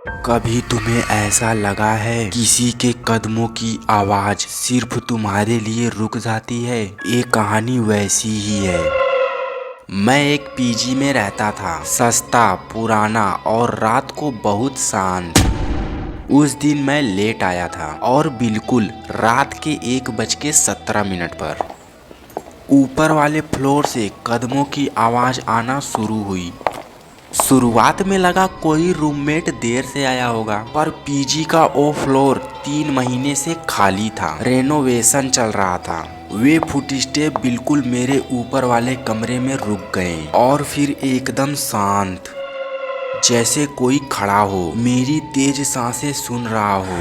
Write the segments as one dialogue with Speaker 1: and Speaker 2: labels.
Speaker 1: कभी तुम्हें ऐसा लगा है किसी के कदमों की आवाज सिर्फ तुम्हारे लिए रुक जाती है? ये कहानी वैसी ही है। मैं एक पीजी में रहता था, सस्ता, पुराना और रात को बहुत शांत। उस दिन मैं लेट आया था और बिल्कुल रात के 1:17 पर ऊपर वाले फ्लोर से कदमों की आवाज आना शुरू हुई। शुरुआत में लगा कोई रूममेट देर से आया होगा, पर पीजी का वो फ्लोर 3 महीने से खाली था, रेनोवेशन चल रहा था। वे फुटस्टेप बिल्कुल मेरे ऊपर वाले कमरे में रुक गए और फिर एकदम शांत, जैसे कोई खड़ा हो, मेरी तेज सांसें सुन रहा हो।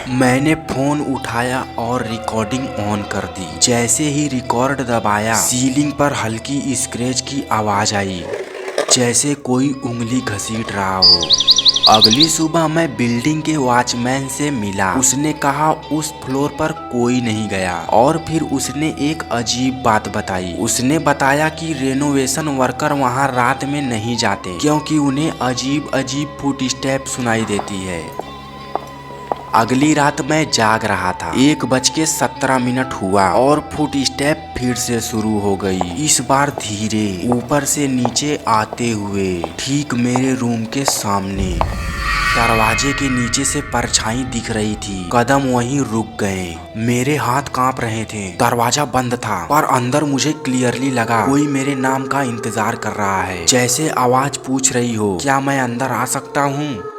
Speaker 1: मैंने फोन उठाया और रिकॉर्डिंग ऑन कर दी। जैसे ही रिकॉर्ड दबाया, सीलिंग पर हल्की स्क्रैच की आवाज आई, जैसे कोई उंगली घसीट रहा हो। अगली सुबह मैं बिल्डिंग के वॉचमैन से मिला। उसने कहा उस फ्लोर पर कोई नहीं गया और फिर उसने एक अजीब बात बताई। उसने बताया कि रेनोवेशन वर्कर वहां रात में नहीं जाते क्योंकि उन्हें अजीब अजीब फुटस्टेप सुनाई देती है। अगली रात मैं जाग रहा था। 1:17 हुआ और फुटस्टेप फिर से शुरू हो गई। इस बार धीरे, ऊपर से नीचे आते हुए, ठीक मेरे रूम के सामने। दरवाजे के नीचे से परछाई दिख रही थी। कदम वहीं रुक गए। मेरे हाथ कांप रहे थे। दरवाजा बंद था, पर अंदर मुझे क्लियरली लगा कोई मेरे नाम का इंतजार कर रहा है। जैसे आवाज पूछ रही हो, क्या मैं अंदर आ सकता हूँ?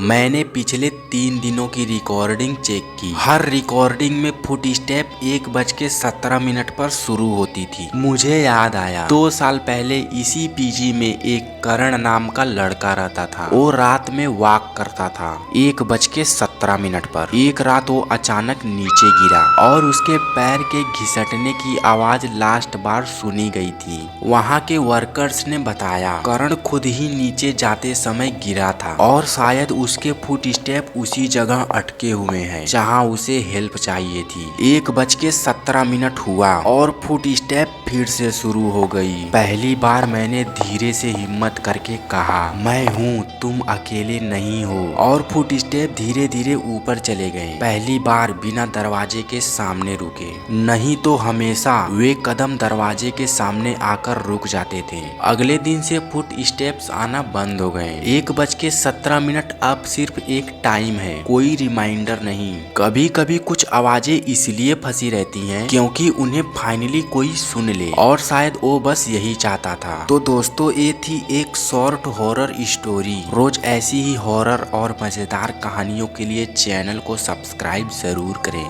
Speaker 1: मैंने पिछले 3 दिनों की रिकॉर्डिंग चेक की। हर रिकॉर्डिंग में फुटस्टेप 1:17 पर शुरू होती थी। मुझे याद आया 2 साल पहले इसी पीजी में एक करण नाम का लड़का रहता था। वो रात में वॉक करता था 1:17 पर। एक रात वो अचानक नीचे गिरा और उसके पैर के घिसटने की आवाज लास्ट बार सुनी गई थी। वहाँ के वर्कर्स ने बताया करण खुद ही नीचे जाते समय गिरा था और शायद उसके फुटस्टेप उसी जगह अटके हुए हैं जहां उसे हेल्प चाहिए थी। 1:17 हुआ और फुटस्टेप फिर से शुरू हो गई। पहली बार मैंने धीरे से हिम्मत करके कहा, मैं हूँ, तुम अकेले नहीं हो। और फुटस्टेप धीरे धीरे ऊपर चले गए। पहली बार बिना दरवाजे के सामने रुके, नहीं तो हमेशा वे कदम दरवाजे के सामने आकर रुक जाते थे। अगले दिन से फुटस्टेप्स आना बंद हो गए। 1:17 अब सिर्फ एक टाइम है, कोई रिमाइंडर नहीं। कभी कभी कुछ आवाजें इसलिए फंसी रहती हैं क्योंकि उन्हें फाइनली कोई सुन ले, और शायद वो बस यही चाहता था। तो दोस्तों, ये थी एक शॉर्ट हॉरर स्टोरी। रोज ऐसी ही हॉरर और मजेदार कहानियों के लिए चैनल को सब्सक्राइब जरूर करें।